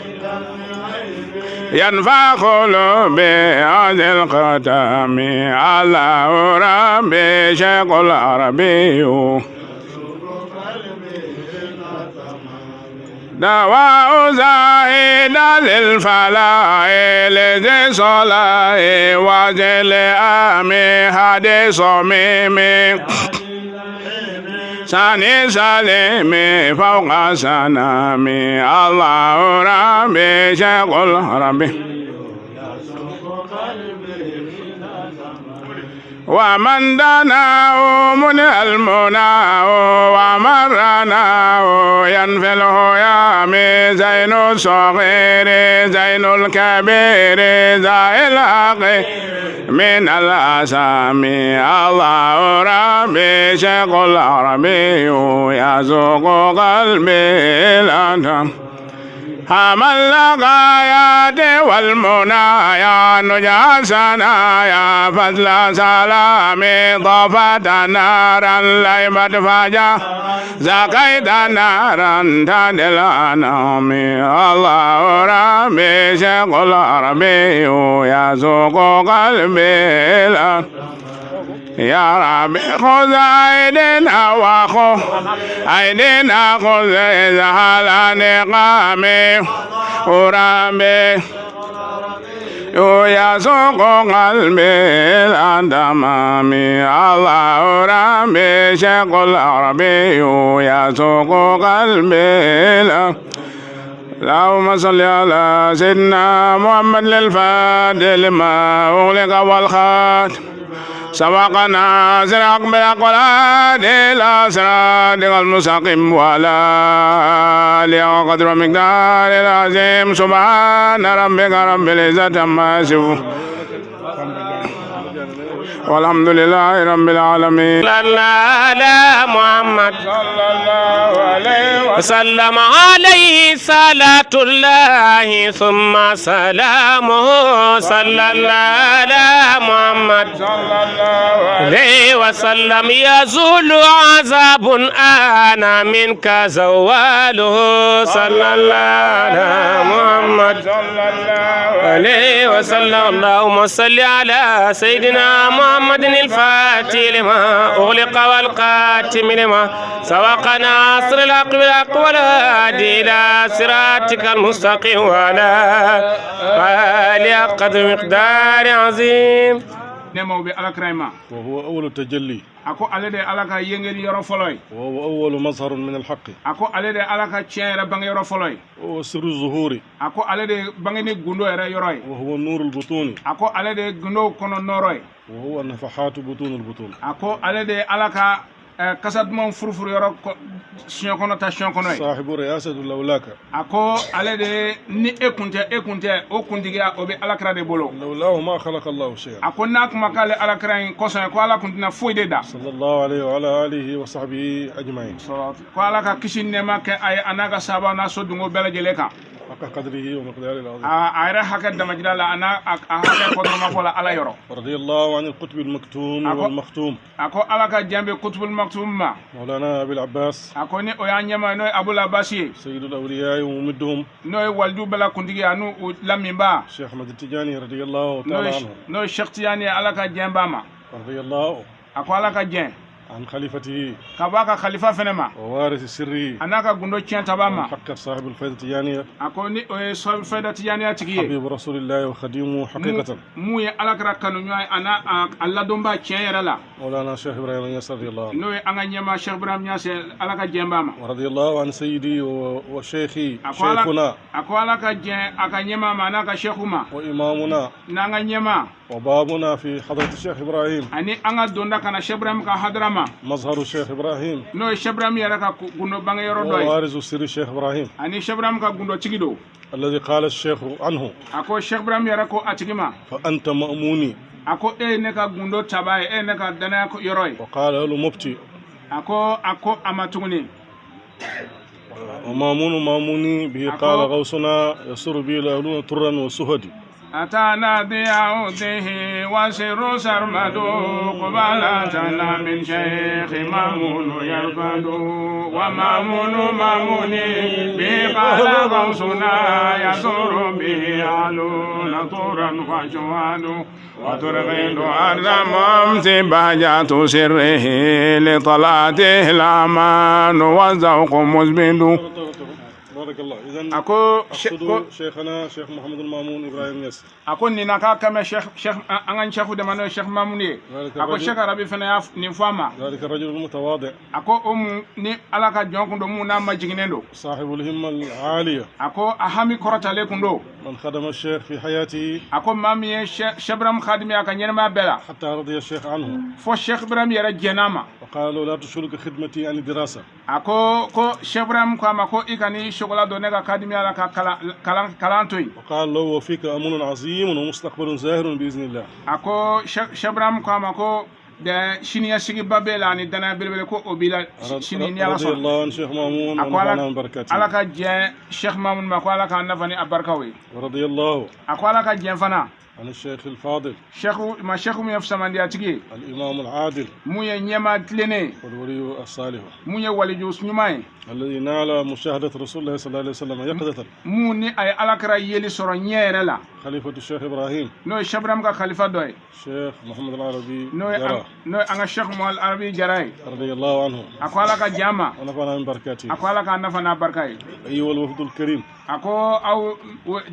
ينفع قلوبي هذه الختام الله ربي شيخ العربي دواء زاهد للفلاح لذي صلاح وجل آمي هدي صميمي ساني سليمي فوق سنامي الله ربي شيخ الربي ومن دناه من المنى ومرناه ينفله يامي زين الصغير زين الكبير زي الحق من الأسامي الله ربي شيخ العربي يزوق قلبي لنا هم الغايات والمنايا نجاسنا يا فضل سلامي ضفت نارا ليبت فجا زكيت نارا تدل أنامي الله ربي شيخ العربي يسوق قلبي لنا يا ربي خذ أيدينا وخذ أيدينا خذ إذهال نقامي وربي يسوق قلبي الأندمامي الله ربي شيخ العربي يسوق قلبي اللهم صل على سيدنا محمد للفاتح لما أغلق والخاتم سبقنا صراط بالأقوال إلى صراطك المستقيم وعلى آله وقدر مقدار العظيم سبحان ربك رب العزة عما يصفون والحمد لله رب العالمين. على محمد صلى الله عليه وسلم عليه صلاة الله ثم سلامه صلى الله على محمد صلى الله عليه وسلم يزول عذاب أنا منك زواله صلى الله على محمد صلى الله عليه وسلم. اللهم صل على سيدنا محمد الفاتح لما أغلق والقاتم لما سبق ناصر الحق بالحق والهادي إلى صراطك المستقيم وعلى آله قدر مقدار عظيم. nemo be alakrayma وهو أول التجلي ako alade alaka yengeli yoro foloy وهو أول مظهر من الحق ako alade alaka tiere bang yoro foloy وهو سر الظهور ako alade bangeni gundo era yoroy وهو النور البطوني ako alade gundo kono noroy وهو نفحات بطون البطون ako alade alaka kasad mon furfur yoro sion kono ta sion kono صاحب رئاسة الأولاك ako alade ni ekunte o kundiga obe alakra de bolo لولاه ما خلق الله شيئا ako nak makale alakra ko ko ala kuntina foide da صلى الله عليه وعلى آله وصحبه أجمعين ko alaka kishinne make ay anaga saba na sodungo bela jele kan حق قدره ومقداره العظيم ayra hakat da majlala ana hakat ko ma fola ala yoro رضي الله عن القطب المكتوم والمختوم ako alaka jambe kutubul maktum ma مولانا أبي العباس ako ni o yanyama no abul abasi سيد الأولياء وممدهم no waldu bela kundigi anu lamimba الشيخ أحمد التجاني رضي الله تعالى عنه no shaktiyani alaka jamba ma رضي الله ako alaka jen عن خليفته kabaka khalifa fenema ووارث السري anaka gundo chenta bama حق صاحب الفائدة التجانية ako ni o so feda tiyani atigiye حبيب رسول الله وخديمه حقيقة mu ye alakra kanu nyoy ana alla domba cheyera la مولانا الشيخ إبراهيم النياس رضي الله عنه no anga nyama Sheikh Ibrahim Niasse alaka jemba ma ورضي الله عن سيدي وشيخي شيخنا ako alaka jen aka nyama ma anaka sheikhuma وإمامنا nanga nyama وبابنا في حضرة الشيخ إبراهيم ani anga donda kana Sheikh Ibrahim ka hadrama مظهر الشيخ إبراهيم no Sheikh Ibrahim yara ka gundo bange yoro doy ووارث سر الشيخ إبراهيم ani Sheikh Ibrahim ka gundo cigido الذي قال الشيخ عنه ako Sheikh Ibrahim yara ko atigima فأنت مأموني ako ne ka gundo tabaye ne ka dana ko yoroy وقال له مبتي ako amatuguni ومامون ماموني به قال غوصنا يسر به الأهلون طرا وسهدي أتانا ضياؤته وسر سرمد قبالتنا من شيخ مامون يرفد ومامون ماموني به قال غوصنا يسر به أهلون طرا وشهد وترغد أرض ممسي بهجة سره لطلاته الأمان والذوق مزبد بارك الله. إذن أكو شيخنا شيخ محمد المامون إبراهيم ياسر. أكو نيناكا كما شيخ أنغان شيخ دمانو شيخ ماموني. أكو شيخ ربي فنا نفاما. ذلك الرجل المتواضع. أكو ني علاقة جون كندو مو نام جينيندو. صاحب الهمة العالية. أكو أهمي كرة عليكندو. من خدم الشيخ في حياته. أكو مامي شبرم خادمي أكا نيرما بلا. حتى رضي الشيخ عنه. فو شيخ برام يرى جناما. وقال له لا تشغلك خدمتي عن الدراسة. أكو شبرم كما كو إكاني شغلا دونيكا خادمي على كالانتوي. وقال له وفيك أمون عظيم ومستقبل زاهر بإذن الله. أكو شبرم كما كو da shiniya sigi babela ani dana belbele ko obila shini ni ala so radiyallahu an Sheikh Mamoun wa nafana barakati alaka je Sheikh Mamoun ma ko alaka nafani abarkawi radiyallahu ako alaka je fana عن الشيخ الفاضل شيخ مو يفسمان دي اتيكي الإمام العادل مو ينيما تليني والولي الصالح مو يولي جوس نيماي الذي نال مشاهدة رسول الله صلى الله عليه وسلم يقظة مو ني اي alakra yeli soro nyere la خليفة الشيخ إبراهيم نو شبرم ka khalifa doy الشيخ محمد العربي نو anga Sheikh Muhammad Arabi Jaray رضي الله عنه ako alaka jama ونفعنا من بركاته ako alaka nafana barkay أيها الوفد الكريم ako aw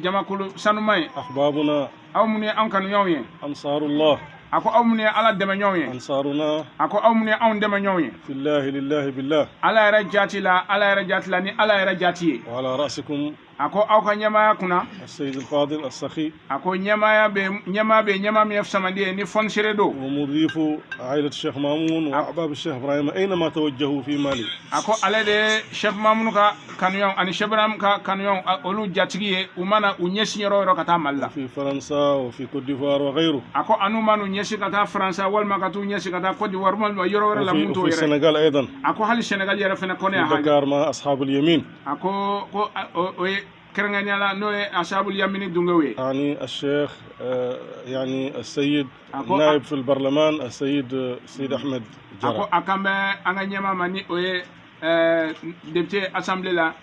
jama kulu sanumay أحبابنا aw mune an kanu ñawye أنصار الله ako aw mune ala deme ñawye أنصارنا ako aw mune aw deme ñawye في الله لله بالله ala yara jati la ni ala yara jati وعلى رأسكم ako aw ka ñamaya kuna السيد الفاضل السخي ako ñama mi samandi ni fon seredo ومضيف عائلة الشيخ مامون وأحباب الشيخ إبراهيم أينما توجهوا في مالي ako ale de Sheikh Mamoun ka kanyon ani Shebram ka kanyon olu jatigi umana unyesi yoro kata malla في فرنسا وفي كوت ديفوار وغيره ako anu manu nyesi kata Faransa wal makatu nyesi kata Cote d'Ivoire mal yoro la muntu وفي السنغال أيضا ako hal Senegal yara fena kone في دكار مع أصحاب اليمين ako ko كرنغانيالا نوي أصحاب اليمين دونغوي يعني الشيخ يعني السيد النائب في البرلمان السيد أحمد جرا أكو أكمل أنا نيما ماني أوي دبتي أسامبلي لا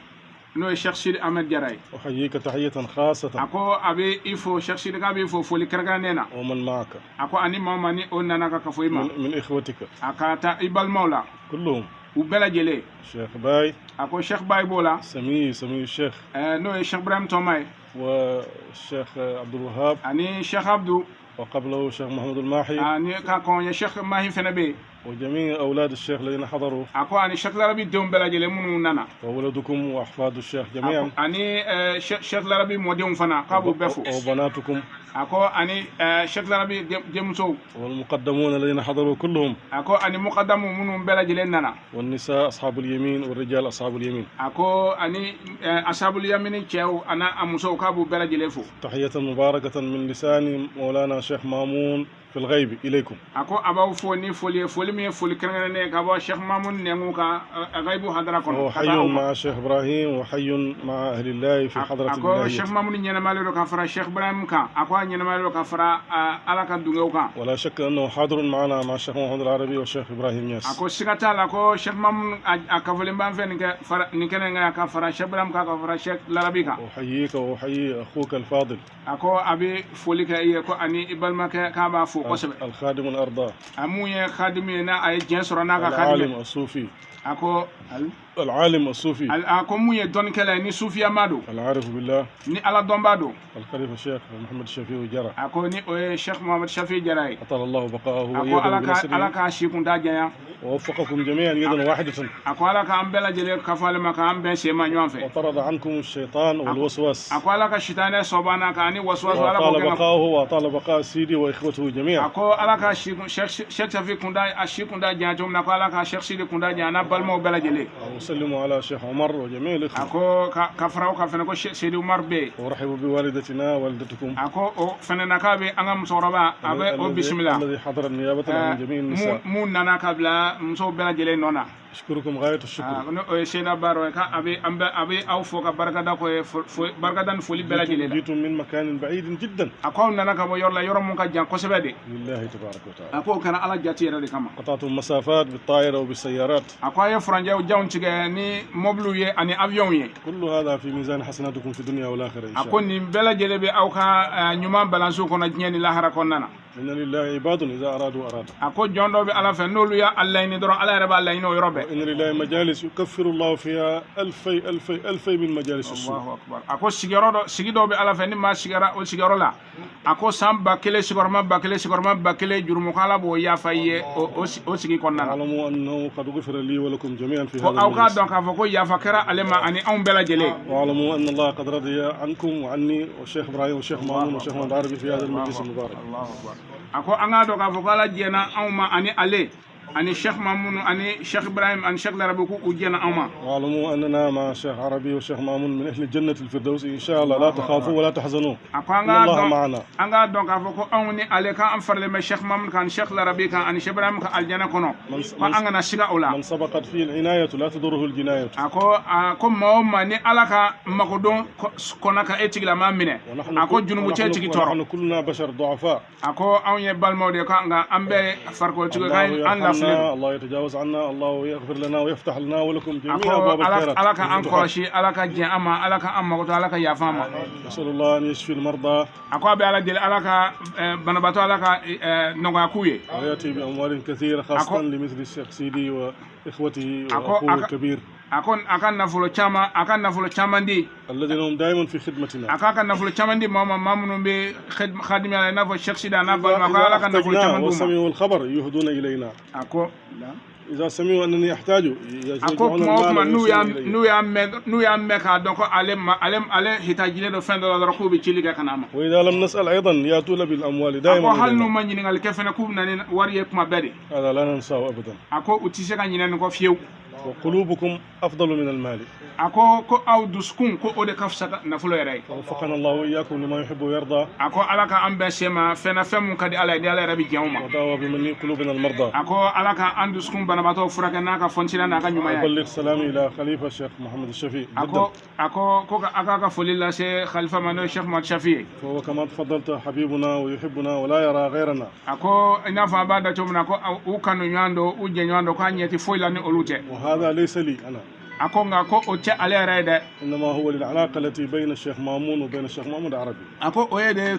نوي الشيخ سيد أحمد جراي أحييك تحية خاصة أكو أبي إفو الشيخ سيد أبي إفو فولي كرنغانينا ومن معك أكو أني ماني أونا ناكا كفويما من إخوتك أكاتا إبال مولا كلهم وبلا جلي شيخ باي أكو شيخ باي بولا سمي الشيخ نوي الشيخ إبراهيم توماي والشيخ عبد الوهاب أني الشيخ عبدو وقبله الشيخ محمد الماحي أني كون يا شيخ ماهي فنبي وجميع أولاد الشيخ الذين حضروا أكو أني شيخ لربي دوم بلا جلمون نانا وولدكم وأحفاد الشيخ جميعا أني شيخ لربي موديوم فنا قابو بفو وبناتكم أكو أني شيخ لربي جمسو والمقدمون الذين حضروا كلهم أكو أني مقدم من بلا جلنا والنساء أصحاب اليمين والرجال أصحاب اليمين أكو أني أصحاب اليمين تشاو أنا أمسو قابو بلا جلفو تحية مباركة من لسان مولانا الشيخ مامون في الغيب إليكم. أكو أبو فوني فولي مي فولي كرنة كابو الشيخ مامون نموكا غيبو حضركم. وحي مع الشيخ إبراهيم وحي مع أهل الله في حضرة الله. أكو الشيخ مامون ينمالو كفرا الشيخ إبراهيم كا أكو ينمالو كفرا على كدوغو كا. ولا شك أنه حاضر معنا مع الشيخ محمد العربي والشيخ إبراهيم ياس. أكو سكتال أكو الشيخ مامون أكفلين بانفين نكنا كفرا الشيخ إبراهيم كا كفرا الشيخ العربي كا. أحييك وأحيي أخوك الفاضل. أكو أبي فولي كا أكو أني إبالما كابا فوق. الخادم الأرض أموية خادمنا أي جنس رناك خادم العالم الصوفي أكو العالم الصوفي أكو موية دون كلا ني صوفي أمادو العارف بالله ني على دونبادو الخليفة الشيخ محمد الشفيع جرى أكو ني الشيخ محمد الشفيع جرى أطال الله بقاءه أكو على كاشيكون تاجيا ووفقكم جميعا يدا واحدة أكو على كأمبلا جليل كفال ما كأمبلا سيما يوانفي وطرد عنكم الشيطان والوسواس أكو على كالشيطان صوبانا كأني وسواس وعلى وطال بقاءه وطال بقاء سيدي وإخوته جميعا أكو على كاشيكون شيخ شفيع كوندا أشيكون دا جاجوم نكو على كاشيخ سيدي كوندا جانا بالمو بلا جليل وسلموا على الشيخ عمر وجميع الإخوة أكو كفراو كفنكو سيدي عمر بي ورحبوا بوالدتنا والدتكم أكو فننا كابي أنا مصوربا أبي بسم الله الذي حضر النيابة عن جميع النساء مو نانا كابلا مصور بلا جليل نونا أشكركم غاية الشكر. سيدنا بارو أبي أو فوق بركة داكو بركة دان فولي بلا جليل. جيتم من مكان بعيد جدا. أكو نانا كابو يورلا يورم مكان جان كوسبدي. لله تبارك وتعالى. أكو كان على جاتي ردي كمان. قطعتم مسافات بالطائرة وبالسيارات. أكو يا فرنجا وجاون تيجي موبلو يه أني أفيون يه. كل هذا في ميزان حسناتكم في الدنيا والآخرة إن شاء الله. أكو نبلا جلبي أو كا نيومان بلانسو كنا جنيني لاهرا كوننا. إن لله عباد إذا أرادوا أراد. أكو جوندو بي على فنولو يا الله يندرو على ربا الله ينو يربى. إن لله مجالس يكفر الله فيها ألفي من مجالس السوء. الله أكبر. أكو سيجرو بي على فني ما سيجرا أو سيجرو لا. أكو سام باكلي سيجرما باكلي جرمكالا بو يا فاي أو سيجي كوننا. علموا أنه قد غفر لي ولكم جميعا في هذا المجلس. أو كادون كافوكو يا فكرة علما أني أم بلا جلي. وعلموا أن الله قد رضي عنكم وعني والشيخ إبراهيم والشيخ مامون والشيخ محمد العربي في هذا المجلس المبارك. الله أكبر. أكو أنا دوكا فوكالا جينا أو ما أني عليه أني الشيخ مامون أني الشيخ إبراهيم أني الشيخ لربكو وجينا أو ما. واعلموا أننا مع الشيخ عربي والشيخ مامون من أهل الجنة الفردوس إن شاء الله لا تخافوا ولا تحزنوا. إن الله معنا. أنا دوكا فوكو أوني عليه كان أنفر لما الشيخ مامون كان الشيخ لربي كان أني الشيخ إبراهيم كان الجنة كنو. فأنا نشجع أولا. من سبقت فيه العناية لا تضره الجناية. أكو ما أني على كا مقدون كونك إتجلا ما منه. أكو جنوب تيجي تورو. نحن كلنا بشر ضعفاء. أكو أوني بالمودي كان أمبي فرقوا تيجي كاين أن الله يتجاوز عنا الله يغفر لنا ويفتح لنا ولكم جميع أبواب الخيرات. على كأنكرشي على كجأما على كأما قلت على كيافاما. نسأل الله أن يشفي المرضى. أكو أبي على دل على كبنباتو على كنوعكوي. ويأتي بأموال كثيرة خاصة لمثل الشيخ سيدي وإخوته وأخوه الكبير. أكان نفلو chama دي. الذين هم دائما في خدمتنا. أكان نفلو chama دي ماما منو بخدمة على نفل الشيخ سيدا نفل ما قال أكان نفلو chama دي. وسمعوا الخبر يهدون إلينا. أكو لا. إذا سمعوا أنني أحتاج يجمعون المال. نو يام مكا دونك علم هتاجيني دو فين دولار كوبي تشيلي كناما. وإذا لم نسأل أيضا يأتون بالأموال دائما. أكو هل نو من ينقل كيف نكوب نن وريه كما بدي. هذا لا ننساه أبدا. أكو أتيسك ينن نكو فيو. وقلوبكم أفضل من المال. أكو أو دسكون كو أود كفسة نفلو يراي. وفقنا الله وإياكم لما يحب ويرضى. أكو على كأن بسمة فينا فم كدي على ربي جاوما. وداوى بمني قلوبنا المرضى. أكو على كأن دسكون بنباتو فرقنا كفنشنا ناقا نيومايا. أبلغ سلامي إلى خليفة الشيخ محمد الشفيع. أكو كفولي الله شيخ خليفة منو الشيخ محمد الشفيع. فهو كما تفضلت حبيبنا ويحبنا ولا يرى غيرنا. أكو إنفع بعد تومنا أكو أو كانوا ياندو أو كان يتي فويلاني أولوتة. وهذا ليس لي أنا. أكو أوتي على رايدة. إنما هو للعلاقة التي بين الشيخ مامون وبين الشيخ محمد العربي. أكو أويد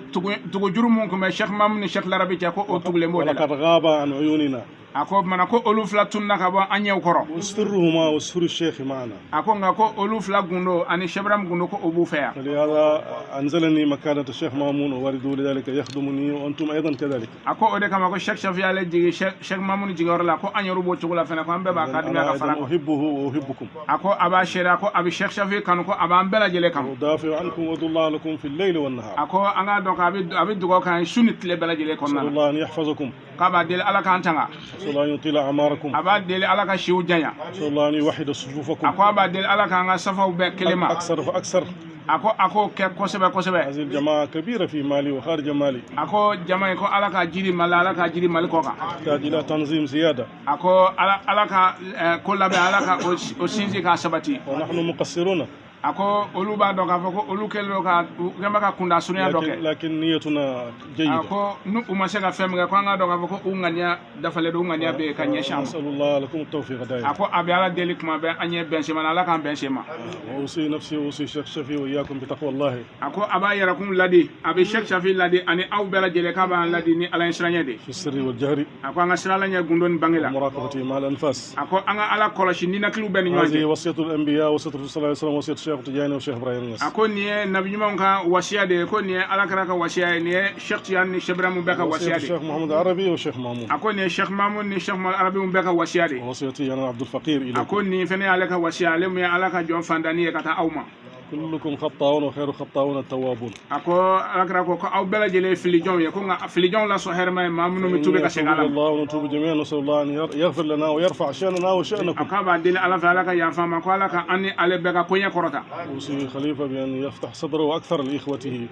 تجرمون كم الشيخ مامون الشيخ العربي أكو أوتقول مودة. ولقد غاب عن عيوننا. ako mana ko olu fla tunna ka ba anye ukoro وسرهما وسر الشيخ معنا ako nga ko olu fla gundo ani shebram gundo ko obu feya فلهذا أنزلني مكانة الشيخ مامون ووالده لذلك يخدمني وأنتم أيضا كذلك ako ode kama ko Sheikh Shafi ale jigi Sheikh Mamoun jigi orla ko anye rubo chugula fena ko ambe ba kadimi ka fara أنا أحبه وأحبكم ako aba shera ko abi Sheikh Shafi kan ko aba ambela jele kam ودافع عنكم وادعو الله لكم في الليل والنهار ako anga donc abi dugo kan sunit le bela jele kon أسأل na الله أن يحفظكم kaba del ala kan tanga أسأل الله أن يطيل أعماركم aba del ala ka shiu janya أسأل الله أن يوحد صفوفكم ako aba del ala kan nga safa be kelema أكثر فأكثر ako ke kosebe هذه الجماعة كبيرة في مالي وخارج مالي ako jama ko ala ka jiri mala ala ka jiri mal ko ka تحتاج إلى تنظيم زيادة ako ala ka ko labe ala ka o sinzi ka sabati ونحن مقصرون ako olu ba do ka fako olu kelo ka gamba ka kunda sunya do ke لكن نيتنا جيدة ako nu umase ka fem ga ko nga do ka fako unganya dafale do unganya be ka nyesha أسأل الله لكم التوفيق دائما ako abi ala delik ma be anye bensema ala kan bensema وأوصي نفسي وأوصي الشيخ شفي وإياكم بتقوى الله ako aba yara kum ladi abi Sheikh Shafi ladi ani aw bela jele ka ba ladi ni ala insranya de في السر والجهر ako anga sirala nya gundon bangila ومراقبة مع الأنفاس ako anga ala koloshi ni naklu ben هذه nyanje وصية الأنبياء وصية الرسول صلى الله عليه وسلم وصية الشيخ تجاني والشيخ إبراهيم الناس ako niye nabi nyuma ka wasiya de ko niye ala kara ka wasiya niye Sheikh Tiyan ni Shebra mu beka وصية wasiya de الشيخ محمد عربي والشيخ مامون ako niye Sheikh Mamoun ni Sheikh Mal Arabi mu beka wasiya de وصيتي أنا عبد الفقير إليكم ako ni fene ala ka wasiya le mu ala ka jon fandani ka ta awma كلكم خطاؤون وخير خطاؤون التوابون ako ala kara ko aw bela jele filijon ye ko nga filijon la so herma mamunu mi tube ka نتوب إلى segala الله ونتوب جميعا نسأل الله أن يغفر لنا ويرفع شأننا وشأنكم akaba dile ala fa ala ka ya fama ko ala ka ani ale beka konya korota أوصي خليفة بأن يفتح صدره أكثر لإخوته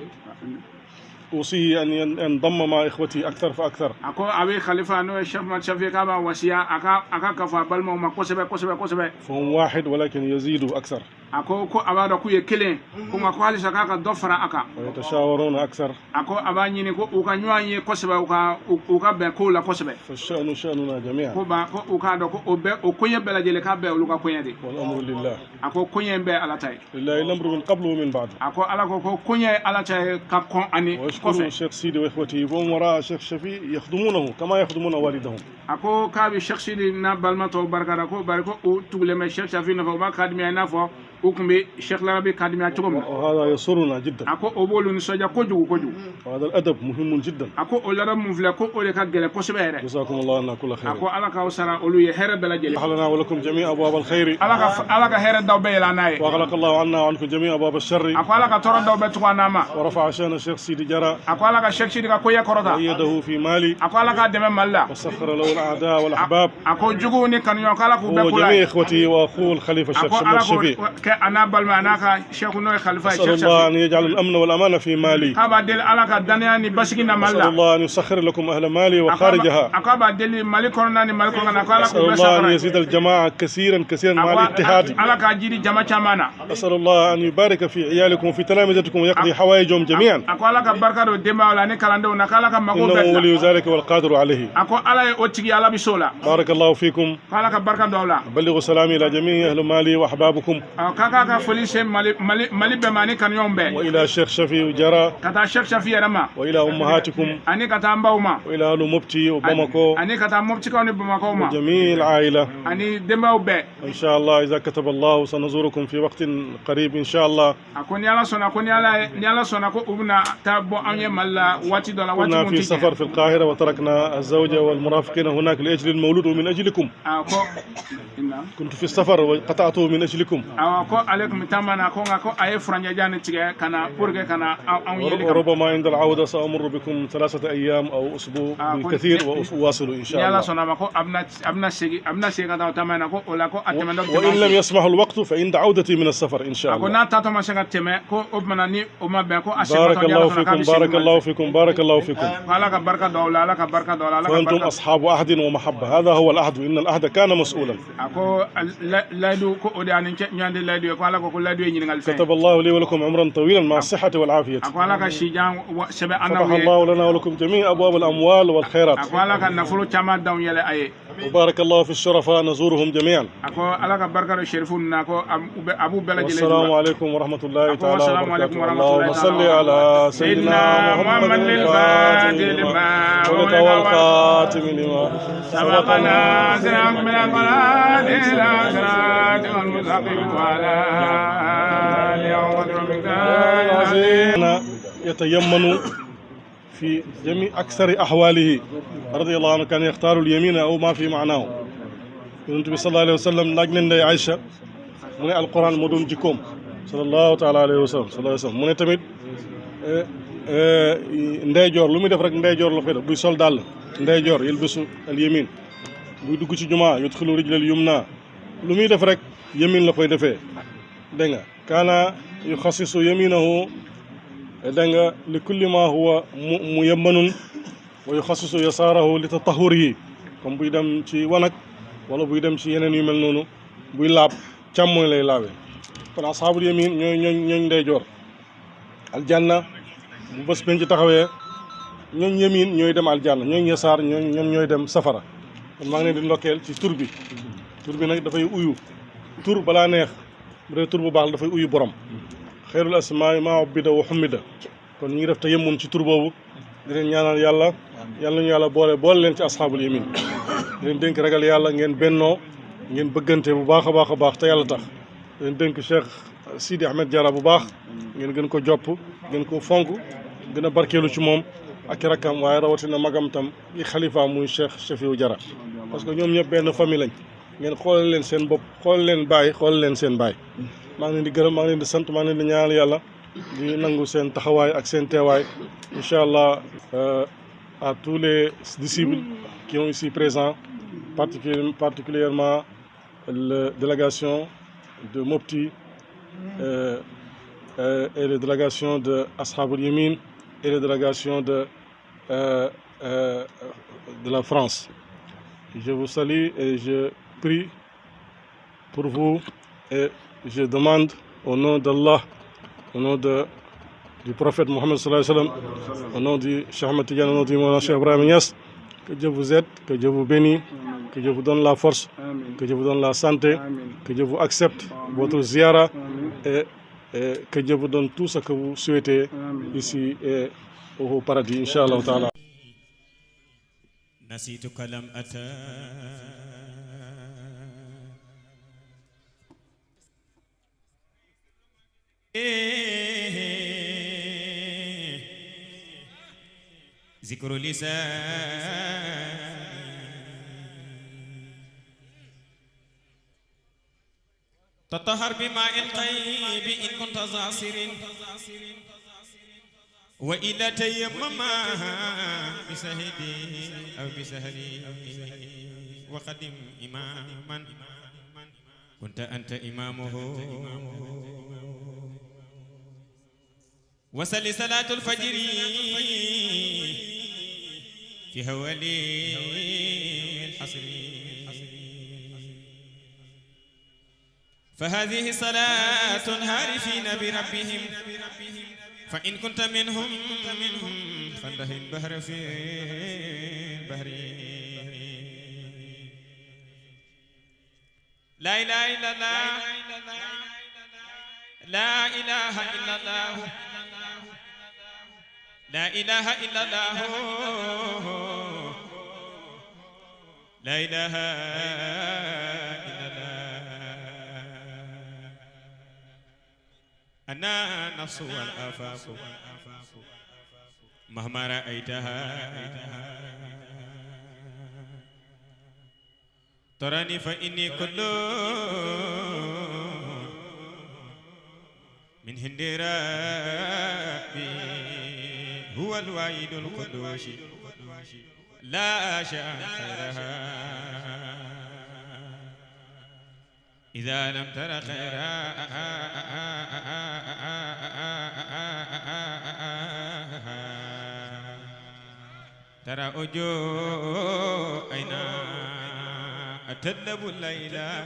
أوصيه أن ينضم مع إخوته أكثر فأكثر ako abi khalifa no Sheikh Mat Shafi ka ba wasiya aka kafa balmo ma kosebe فهم واحد ولكن يزيدوا أكثر ako ko abada ku ye kelen ko ma ko halisa ka ka dofara aka ويتشاورون أكثر ako aba nyini ko u ka nyanye kosebe u ka be ko la kosebe فالشأن شأننا جميعا ko ba ko u ka do ko o be o kunye bela jele ka be ulu ka kunye de والأمر لله ako kunye be ala tay لله الأمر من قبل ومن بعد ako ala ko kunye ala tay ka kon ani واشكروا kofe الشيخ سيدي وإخوته وهم وراء الشيخ شفي يخدمونه كما يخدمون والدهم ako ka bi Sheikh Sidi na balma to barkara ko bari ko u tugle me Sheikh Shafi na ko ba kadmi na fo u kumbe Sheikh Larabi kadmi a tugum وهذا يسرنا جدا ako o bolu ni soja ko jugu وهذا الأدب مهم جدا ako o lara mu vle ko o le ka gele kosebe re جزاكم الله عنا كل خير ako ala ka usara olu ye here bela jele فتح لنا ولكم جميع أبواب الخير ala ka here daw be la nay وأغلق الله عنا وعنكم جميع أبواب الشر ako ala ka toro daw be to nama ورفع شأن الشيخ سيدي جرى ako ala ka Sheikh Sidi ka koya korota وأيده في مالي ako ala ka deme malla وسخر له الأعداء والأحباب ako jugu ni kan yo kala ku be هو kula جميع إخوتي وأخوه الخليفة الشيخ ako ala شمال ko الشفيع ke ana balma anaka Sheikh no khalifa أسأل Sheikh الله Shafi أن يجعل الأمن والأمان في مالي kaba del ala ka dania ni basigi na أسأل malla الله أن يسخر لكم أهل مالي وخارجها akaba del mali korona ni mali korona ko ala أسأل ku be الله أن sakara يزيد الجماعة كثيرا مع الاتحاد ala ka jiri jama chamana أسأل الله أن يبارك في عيالكم وفي تلامذتكم ويقضي حوائجهم جميعا ako ala ka barka do demba wala ni kalando na kala ka mago إنه betla ولي ذلك والقادر عليه ako ala ye otigi ala bisola بارك الله فيكم kala ka barka do wala بلغوا سلامي إلى جميع أهل مالي وأحبابكم kaka ka police mali be mani kan yombe وإلى الشيخ شفي وجرى kata Sheikh Shafi yarama وإلى أمهاتكم ani kata mbawma وإلى أهل مبتي وبمكو ani kata mopti ko ni bamako ma وجميع العائلة ani demba be إن شاء الله إذا كتب الله سنزوركم في وقت قريب إن شاء الله. ako ni ala sona ko ubna tabo anye malla wati dola wati كنا في سفر في القاهرة وتركنا الزوجة والمرافقين هناك لأجل المولود ومن أجلكم. ako كنت في السفر وقطعته من أجلكم. ako alaikum tamana ko ngako ay franja jani tige kana purge kana an yeli وربما عند العودة سأمر بكم 3 أيام أو أسبوع بالكثير وأواصل إن شاء yala الله. sona mako abna segi kata tamana ko ola ko atemendo وإن لم يسمح الوقت فعند عودتي من السفر إن شاء ako الله. na tato ma sega teme ko obmana ni o ma be ko بارك الله فيكم بارك الله فيكم بارك الله فيكم. ala ka barka dawla ala ka barka dawla ala ka فأنتم barka أصحاب عهد ومحبة. هذا هو العهد وإن العهد كان مسؤولا. ako laidu ko odi anin nyande duwe ko ala ko kulla duwe ñingal fe كتب الله لي ولكم عمرا طويلا مع الصحة والعافية. ako ala ka sijan sebe فتح andaw ye الله لنا ولكم جميع أبواب الأموال والخيرات. ako ala ka nafulu cama daw yele aye وبارك الله في الشرفاء نزورهم جميعا. ako ala ka barka do sherifun na ko abu bela jele والسلام عليكم ورحمة الله تعالى والسلام عليكم وبركاته. ورحمة الله اللهم تعالى صل على سيدنا محمد الفاتح لما ولك والخاتم لما سبقنا سرق من القرآن إلى صراط المستقيم وعلى آله كان يتيمن في جميع أكثر أحواله رضي الله عنه كان يختار اليمين أو ما في معناه. النبي صلى الله عليه وسلم لاجن ndey Aïcha mu ne alquran moo doon jikkoom sallallahu taala alayhi wa sallam mu ne tamit ndeyjoor lu muy def rek ndeyjoor la koy def buy sol dàll ndeyjoor yelbisu al yamin buy dugg ci jumaa yudxilu rijlal yumna lu muy def rek yamin la koy defee dégg nga kaana yuxassisu yaminahu dégg nga li kulli ma huwa muyammanun wa yuxassisu yasaarahu li tatahurihi comme buy dem ci wanag wala buy dem ci yeneen yu mel noonu buy laab càmmoñ lay laabee kon ashaabul yamin ñooñ ndeyjoor aljanna bu bés penc ci taxawee ñooñ yamin ñooy dem aljanna ñooñ yasaar ñoom ñooy dem safara kon maa ngi leen di ndokkeel ci tur bi nag dafay uyu tur balaa neex bu dee tur bu baax dafay uyu borom xeyrul asmaa maa ubbida wa hummida kon ñu ngi def te yemmun ci tur boobu di leen ñaanal yàlla ñu yàlla boole leen ci ashaabul yamin di leen dénk ragal yàlla ngeen bennoo ngeen bëggante bu baax a baax te yàlla tax di leen dénk Cheikh Sidi Ahmed Diarra bu baax ngeen gën ko jopp ngeen ko fonk gën a barkeelu ci moom ak i rakkam waaye rawatina magam tam i xalifa muy Cheikh Chafiou Diarra parce que ñoom ñëpp benn famille lañ ngeen xoolal leen seen bopp xoolal leen baay xoolal leen seen baay maa ngi leen di gërëm maa ngi leen di sant maa ngi leen di ñaanal yàlla di nangu seen taxawaay ak seen teewaay incha allah à tous les disciples qui sont ici présents particulièrement la délégation de Mopti et la délégation de Ashabul Yamin et la délégation de la France. Je vous salue et je prie pour vous et je demande au nom d'Allah, au nom du prophète Mohammed sallallahu alayhi wa sallam, au nom du Cheikh Ahmed Tidiane, au nom du Mawlana Cheikh Ibrahim Niass, que Dieu vous aide, que Dieu vous bénisse, que Dieu vous donne la force, que Dieu vous donne la santé, que Dieu vous accepte votre ziara et que Dieu vous donne tout ce que vous souhaitez ici et au paradis, Inch'Allah ta'ala. نسيتك لم أتى ذكر لسان تطهر بماء الطيب إن كنت ظاصر وإلى تيمم بسهدي أو بسهلي وقدم إماما كنت أنت إمامه وصل صلاة الفجر في هوالي الحصر فهذه صلاة هارفين بربهم فإن كنت منهم فانده البهر في البهر لا إله إلا الله لا إله إلا الله لا إله إلا الله لا إله إلا الله أنا نفس والآفاق مهما رأيتها تراني فإني كل من هند ربي هو الواحد القدوس لا شاء خيرها إذا لم تر خيرها ترى أجو أين أتدب الليلة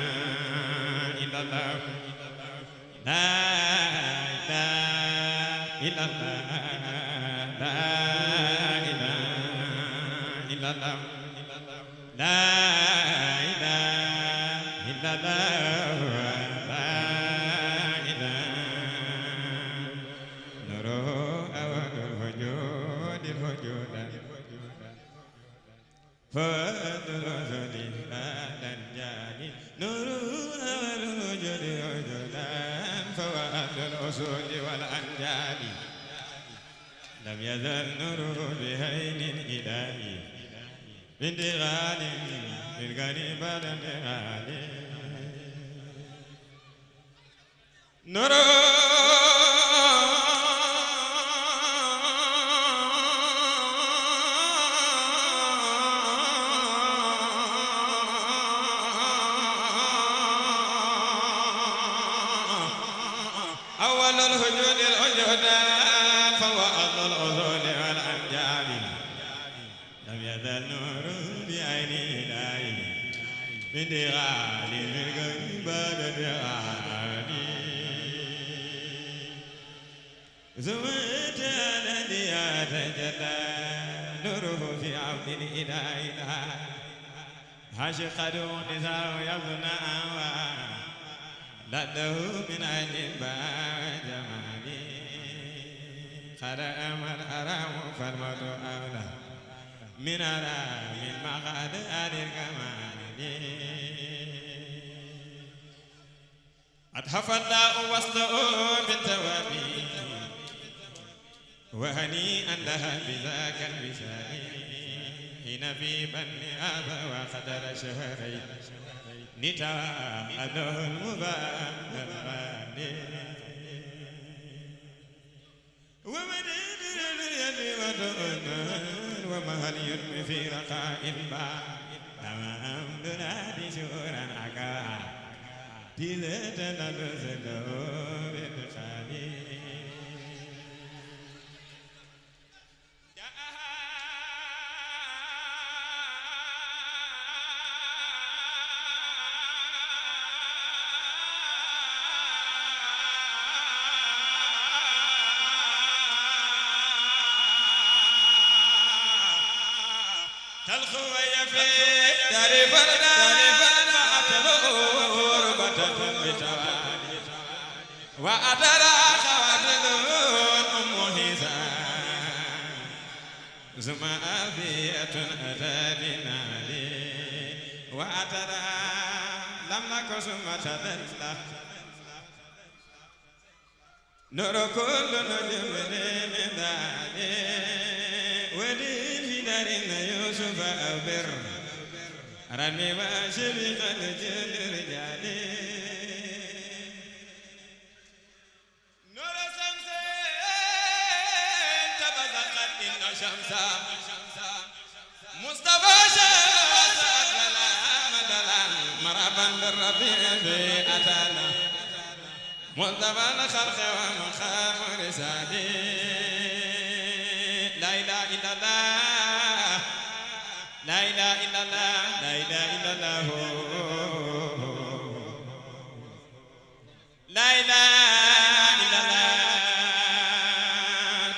لم يزل نوره بهين إلهي بانتقال من قريب الانتقال نوره أول الهجود الهجودان فهو أصل الأصول والأنجال لم يزل نور بعين إلهي بانتقال من قريب الانتقال ثم الذي يتجلى نوره في عبد الإله عشقه نساء يبنى لده من عين جمالي خرأ من أراه فالموت أولى من أرى من مقعد آل الكمال أتحف الله وصله بالتوابي وهنيئا لها بذاك الوشاء حين في بن هذا وقدر شهرين نتاء المبارك ومدد اليد ودؤن ومهل يرمي في رقاء الباء تمام دنادي شورا عكا تيزت نلسلو بالخالي الخوي في دار فردا أتلور بطن بتوالي وأدرى خواتلون أم حسان ثم أفية أتالنا لي وأترى لم نكن ثم تذلى نور كل نجم من دالي ودين في دارنا يوسف أبر رمي ما شبك الجل رجالي نور شمسين تبزقت إن شمسا مصطفى شمسا دلال دلال مرحبا بالربيع في أتانا مصطفى الخلق ومقام رسالي لا إله إلا الله لا إله إلا الله لا إله إلا الله لا إله إلا الله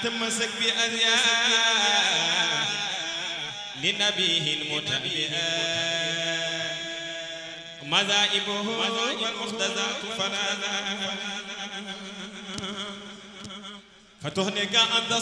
تمسك بأزياء لنبيه المتبئات مذائبه والمختزات فلا فتهنك أنت